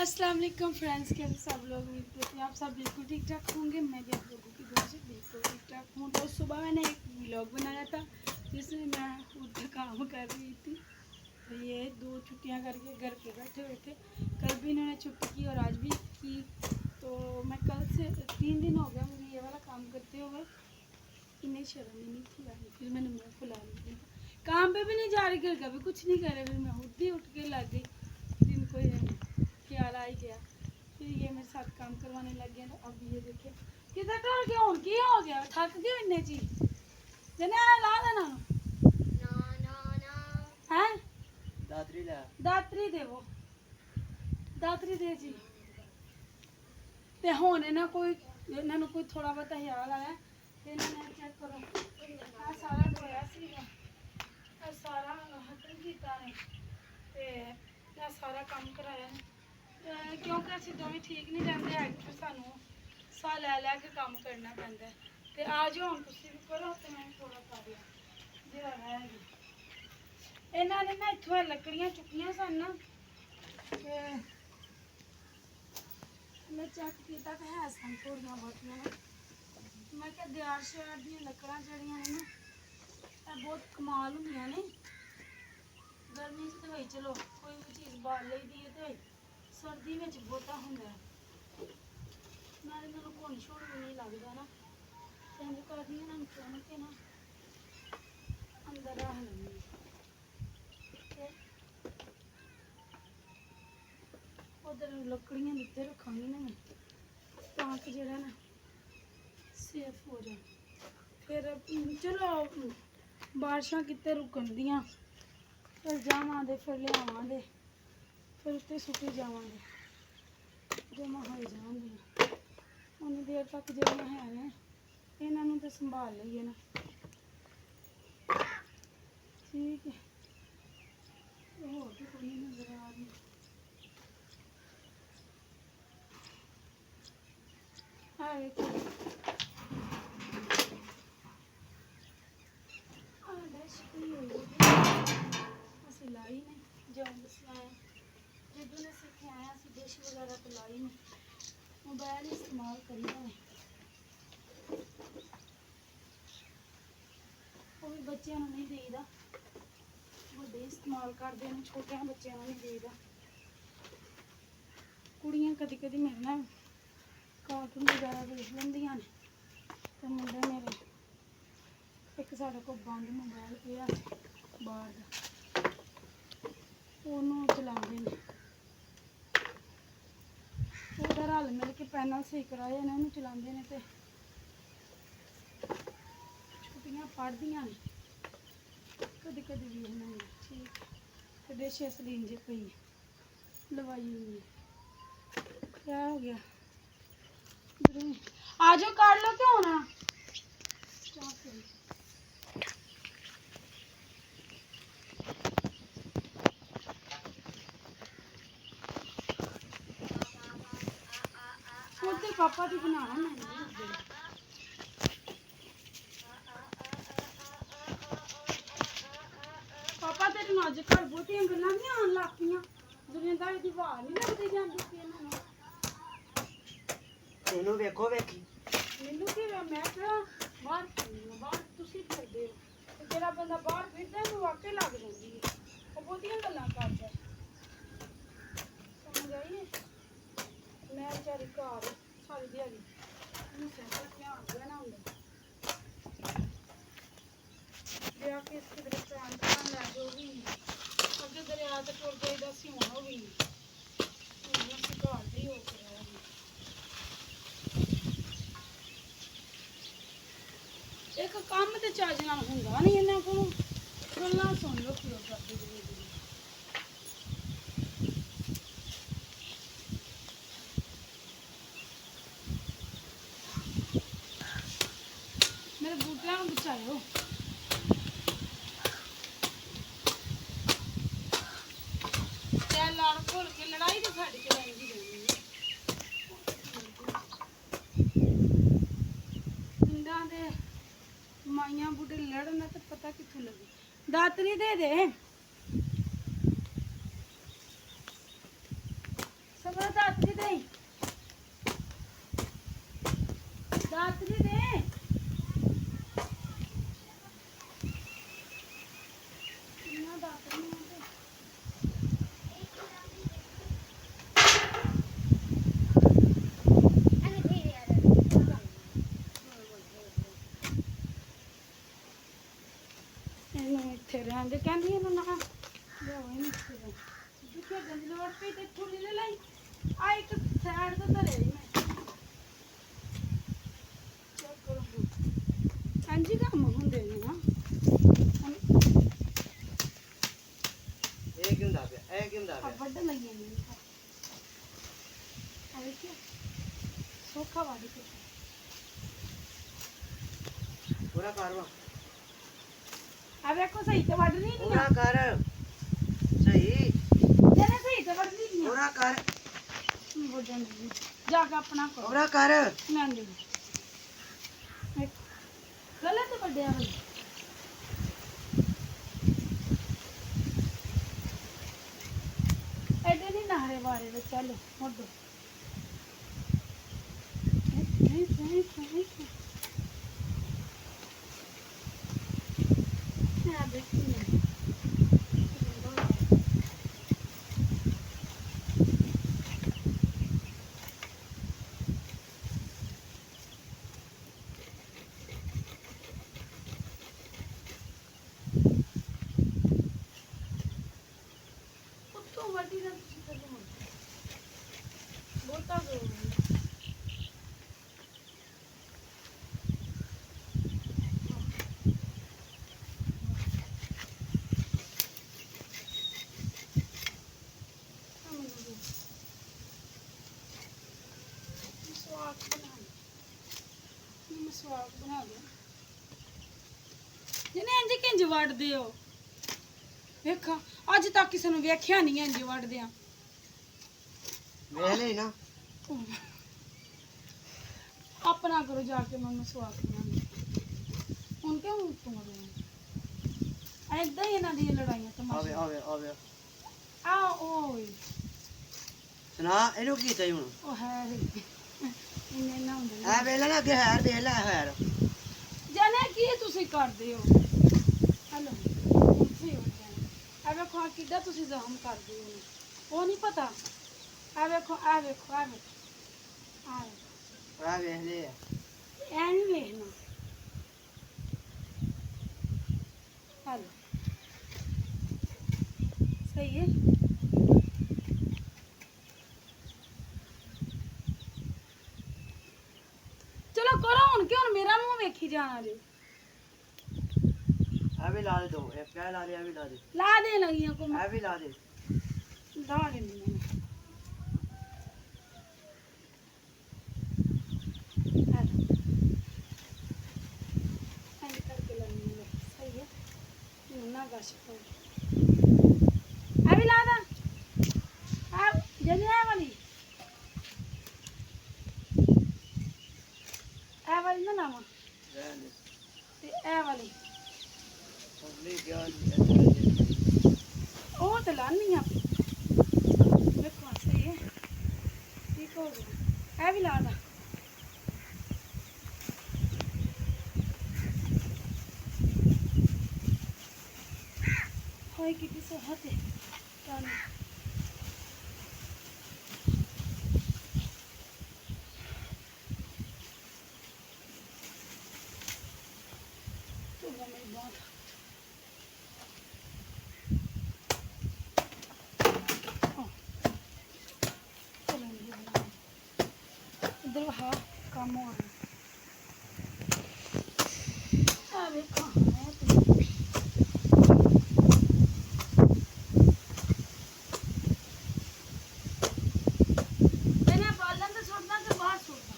अस्सलाम वालेकुम फ्रेंड्स, कैसे सब लोग? उम्मीद करती हैं आप सब बिल्कुल ठीक ठाक होंगे। मैं भी आप लोगों की दुआ से बिल्कुल ठीक ठाक हूँ। तो सुबह मैंने एक व्लॉग बनाया था जिसमें मैं खुद काम कर रही थी। तो ये 2 छुट्टियाँ करके घर पे बैठे हुए थे। कल भी इन्होंने छुट्टी की और आज भी की। तो मैं कल से 3 दिन हो गया मुझे ये वाला काम करते हुए। इन्हें शर्म ही नहीं थी आई, फिर मैंने मुँह फुला लिया। काम पे भी नहीं जा रही, घर का भी कुछ नहीं करे। फिर मैं खुद ही उठ के लग गई। फिर इनको ख्याल आ ही गया, फिर ये मेरे साथ काम करवाने लग गया। अब ये देखिए किधर टल गया, हूँ की हो गया, थक गए इन्ने चीज जने ला देना है। दातरी दे वो दातरी दे जी। ते हुण इन्हां कोई इन्हां कोई थोड़ा बहुत ख्याल आया ते इन्होंने चेक करो आ सारा धोया सीगा, आ सारा हटन कीता ने ते आ सारा काम कराया ने। क्योंकि असं दोवें ठीक नहीं रहते है, फिर सानू साह लै लै के काम करना पैंदा है। ते आ जाओ हम तुसी भी करो ते मैं थोड़ा कर लिया जेड़ा रह गया। इन्हां ने ना इत्थों लकड़ियां चुकियां सन ना ते मैं चेक किया तो है सन थोड़ियां बहुतियां ना। मैं क्या देआर श्यार दी लकड़ां जड़ियां ने ना बहुत कमाल होंदियां ने। गर्मी च तो चलो कोई भी चीज़ बाल ली दी है तो सर्दी में बहुता होंगे नाले इन्होंने घुन शुन भी नहीं लगता ना। इंज करनी इन्होंने चुन के ना अंदर रख लेनी उधर लकड़ियां उत्ते रखांगी ना मैं ताकि जरा ना सेफ हो जाए। फिर चलो बारिशां कितने रुकन दियां, फिर जावां दे फिर लियावां दे फिर उत्ते सुट्टी जावां दे जमा हो जाएंगे। उन्नी देर तक जड़ियां है ने इन्हों तो संभाल लीए ना, ठीक है। होर तो कोई नहीं नजर आ रही। असं लाई नहीं जो दसिया जिदू ने सीखे आए असं डिश वगैरह तो लाई नहीं, मोबाइल इस्तेमाल करी है। वो भी बच्चों नहीं देईदा, बड़े इस्तेमाल करते हैं, छोटे बच्चों नहीं देईदा। कुड़ियाँ कदी कदी मेरे ना कार्टून वगैरह देख लेंदियां ने ते मुंडे मेरे एक साढ़े को बंद मोबाइल पिया बाहर का ओनू चलाते हैं। उधर हल मिल के पैनल सही कराए ने ओनू चलाते हैं ते छुट्टियां पढ़दियां ने कदी कदी भी इन्होंने ठीक ते डिश असली इंजे पई लवाई हुई है। क्या हो गया आ जाओ काट लो क्यों होना उधर पापा की बनाना मैं पापा तेरे अज घर बहुतियां गल्लां नहीं आन लग पियां दुनियादारी दी वाह नहीं लगदी जांदी पई इन्हां नूं। तेनू वेखो वेखी मैनू की मैं क्या बाहर तुसी फिरदे हो ते जेड़ा बंदा बाहर फिरदा है वाकई लग जांदी है वो बहुतियां गल्लां करदा है। समझ आई मैं बेचारी घर सारी दिहाड़ी इन्हूं सिर ध्यान देना होंदा ब्याह के किधरे पैन दुकान लै जाओ भी नहीं अगे दरिया ते टुर जाइदा सिउना भी नहीं अस घर दे ही हो के रह गए। एक काम तो चज नाल हुंदा नहीं इन्हां कोलों गल्लां सुन लो क्यों करदी जरूरी मेरे बूटियां नूं बचाओ। ते लड़ घुल के लड़ाई तो साडी च लड़दी रहंदी है। पिंडां दे माइयां बुढ़े लड़न तो पता कित्थों लगे। दातरी दे दे ਕਮਰਾ ਦਾਤਰੀ ਦੇ ਦਾਤਰੀ ਦੇ ਨਾ ਦਾਤਰੀ ਨਾ ਦੇ ਇਹਨੂੰ ਇੱਥੇ ਰਹਿਣ ਦੇ ਕਹਿੰਦੀ ਇਹਨੂੰ ਨਾ ਲਿਆਓ ਇਹਨੂੰ ਇੱਥੇ ਰਹਿਣ ਜਿੱਥੇ ਗੰਜ ਲੋੜ ਪਈ ਤੇ ਇੱਥੋਂ ਲੈ ਲਈ ਆ ਇੱਕ ਸਾਈਡ ਤੋਂ ਧਰੇ ਮੈਂ ਚੈੱਕ ਕਰੋ ਹਾਂਜੀ ਕੰਮ ਹੁੰਦੇ ਨੇ ਨਾ ਇਹ ਕਿਉਂ ਦਾ ਪਿਆ ਇਹ ਕਿਉਂ ਦਾ ਆ ਪਿਆ ਵੱਢ ਲਈਏ ਨੇ ਆ ਵੇਖਿਆ ਸੋਖਾ ਵਾੜੀ ਕੇ ਪੂਰਾ ਕਰਵਾ ਆ ਵੇਖੋ ਸਹੀ ਤੇ ਵੱਢ ਨਹੀਂ ਪੂਰਾ ਦੀਆਂ ਕਰ ਸਹੀ ਜਨੇ ਸਹੀ ਤੇ ਵੱਢ ਨਹੀਂ ਦੀਆਂ ਪੂਰਾ ਕਰ ਵੱਢਣ ਦੀ ਜਾ ਕੇ ਆਪਣਾ ਕਰੋ ਪੂਰਾ ਕਰ ਨਾ ਦੇ ਗਲਤ ਵੱਡਿਆ ਬਈ ਐਡੇ ਨਹੀਂ ਨਾਰੇ ਬਾਰੇ ਵਿੱਚ ਚੱਲ ਮੋਢੋ ਆ ਦੇਖੀ ਨਾ ਉੱਤੋਂ ਵੱਡੀ ਨਾ ਤੁਸੀਂ ਕਰੋ ਬਹੁਤਾ ਕਰੋ ਸਵਾਗ ਬਣਾ ਦਿਓ ਜਿਹਨੇ ਇੰਜ ਕਿੰਜ ਵੜਦੇ ਹੋ ਵੇਖਾਂ ਅੱਜ ਤੱਕ ਕਿਸੇ ਨੂੰ ਵੇਖਿਆ ਨਹੀਂ ਇੰਜ ਵੜਦੇ ਆ ਵੇਖ ਲਈ ਨਾ ਆਪਣਾ ਕਰੋ ਜਾ ਕੇ ਮੈਨੂੰ ਸਵਾਗ ਬਣਾਉਣੀ ਹੁਣ ਕਿਉਂ ਤੁਮਰੇ ਐਦਾਂ ਹੀ ਇਹਨਾਂ ਦੀਆਂ ਲੜਾਈਆਂ ਆਵੇ ਤਮਾਸ਼ੇ ਆਵੇ ਆਵੇ ਆ ਓਏ ਸੁਣਾ ਇਹਨੂੰ ਕੀ ਚਾਹੀ ਹੁਣ ਉਹ ਹੈ ਇਹਨੇ ਨਾ ਹੁੰਦੇ ਐ ਵੇਲਾ ਨਾ ਅੱਗੇ ਹੈਰ ਦੇਖ ਲੈ ਹੈਰ ਜਾਨੇ ਕੀ ਤੁਸੀਂ ਕਰਦੇ ਹੋ ਹਲੋ ਇੱਥੇ ਹੋ ਜਾਣਾ ਆ ਵੇਖੋ ਕਿੱਦਾਂ ਤੁਸੀਂ ਜ਼ਹਿਮ ਕਰਦੇ ਹੋ ਉਹ ਨਹੀਂ ਪਤਾ ਆ ਵੇਖੋ ਆ ਵੇਖੋ ਆ ਵੇਖੋ ਆ ਵੇਖ ਲੈ ਐ ਨਹੀਂ ਵੇਖਣਾ ਹਲੋ ਸਹੀ ਹੈ ਚਲੋ ਕਰੋ ਹੁਣ ਕਿ ਹੁਣ ਮੇਰਾ ਮੂੰਹ ਵੇਖੀ ਜਾਣਾ ਜੀ ਆ ਵੀ ਲਾ ਦੇ ਦੋ ਇਹ ਕਹਿ ਲਾ ਦੇ ਆ ਵੀ ਲਾ ਦੇ ਲਾ ਦੇ ਲਗੀਆਂ ਕੋ ਆ ਵੀ ਲਾ ਦੇ ਲਾ ਲੈਣੀ ਮੈਂ ਐਂ ਕਰਕੇ ਲੈਣੀ ਹੈ ਸਹੀ ਹੈ ਨਾ ਗਾਸ਼ ਪਾ ਆ ਵੀ ਲਾ ਦਾ ਆ ਜਨੇ ਵਾਲੀ ਇਹ ਵਾਲੀ ਨਾ ਲਾਵਾਂ ਰਹਿਣ ਦੇ ਤੇ ਇਹ ਵਾਲੀ ਅਗਲੀ ਗਿਆਨ ਉਹ ਤੇ ਲਾਣੀ ਆ ਵੇਖੋ ਸਹੀ ਹੈ ਠੀਕ ਹੋ ਗਿਆ ਇਹ ਵੀ ਲਾ ਦਾ ਹੋਈ ਕਿਤੇ ਸੋ ਹਤੇ ਤਾਂ इधर हाँ काम हो रहा ਵੇਖੋ ਇਹਨੇ ਬਾਲਣ ਤੇ ਸੁੱਟਣਾ ਤੇ ਬਾਹਰ ਸੁੱਟਣਾ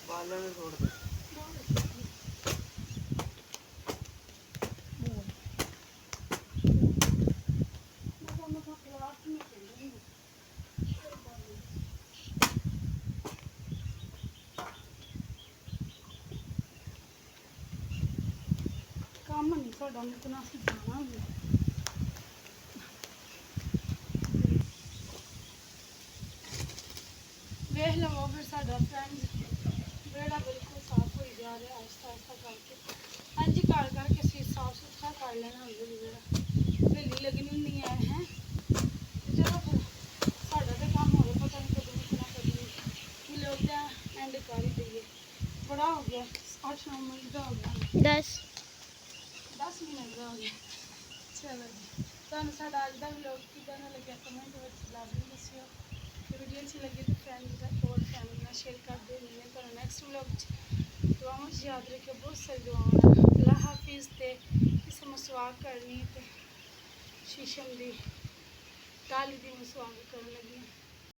ਬਾਲਾਂ ਨੂੰ ਛੋੜ ਦੇ ਕੰਮ ਨਹੀਂ ਤੁਹਾਡਾ ਮੁਕਣਾ ਸੀ ਜਾਣਾ ਵੀ ਵੇਖ ਲਵੋ ਫਿਰ ਸਾਡਾ ਫਰੈਂਡਸ ਵਿਹੜਾ ਬਿਲਕੁਲ ਸਾਫ਼ ਹੋਈ ਜਾ ਰਿਹਾ ਆਹਿਸਤਾ ਆਹਿਸਤਾ ਕਰਕੇ ਇੰਝ ਕਰ ਕਰਕੇ ਅਸੀਂ ਸਾਫ਼ ਸੁਥਰਾ ਕਰ ਲੈਣਾ ਹੁੰਦਾ ਵਿਹੜਾ ਵੇਲੀ ਲੱਗਣੀ ਨਹੀਂ ਹੈ ਚਲੋ ਫਿਰ ਸਾਡਾ ਤਾਂ ਕੰਮ ਹੋ ਰਿਹਾ ਪਤਾ ਨਹੀਂ ਕਦੋਂ ਨਿਕਲਣਾ ਕਦੋਂ ਨਹੀਂ ਲੋਕ ਐਂਡ ਕਰ ਹੀ ਦਈਏ ਬੜਾ ਹੋ ਗਿਆ 8-9 ਮਿੰਟ ਦਾ ਹੋ ਗਿਆ 10 ਮਿੰਟ ਦਾ ਹੋ ਗਿਆ ਚਲੋ ਜੀ ਤੁਹਾਨੂੰ ਸਾਡਾ ਅੱਜ ਦਾ ਵਲੌਗ ਕਿੱਦਾਂ ਦਾ ਲੱਗਿਆ ਕਮੈਂਟ ਵਿੱਚ ਲਾਜ਼ਮੀ ਦੱਸਿਓ ਤੇ ਵੀਡੀਓ ਅੱਛੀ ਲੱਗੀ ਤਾਂ ਫਰੈਂਡਸ ਔਰ ਫੈਮਿਲੀ ਨਾਲ ਸ਼ੇਅਰ ਕਰ ਦਿਓ ਮਿਲਦੇ ਤੁਹਾਨੂੰ ਨੈਕਸਟ ਵਲੌਗ 'ਚ ਦੁਆਵਾਂ 'ਚ ਯਾਦ ਰੱਖਿਓ ਬਹੁਤ ਸਾਰੀ ਦੁਆਵਾਂ ਨਾਲ ਅੱਲਾ ਹਾਫਿਜ਼ ਤੇ ਕਿਸੇ ਮਸਵਾਕ ਕਰਨੀ ਤੇ ਸ਼ੀਸ਼ਮ ਦੀ ਟਾਲੀ ਦੀ ਮਸਵਾਕ ਕਰਨ ਲੱਗੀ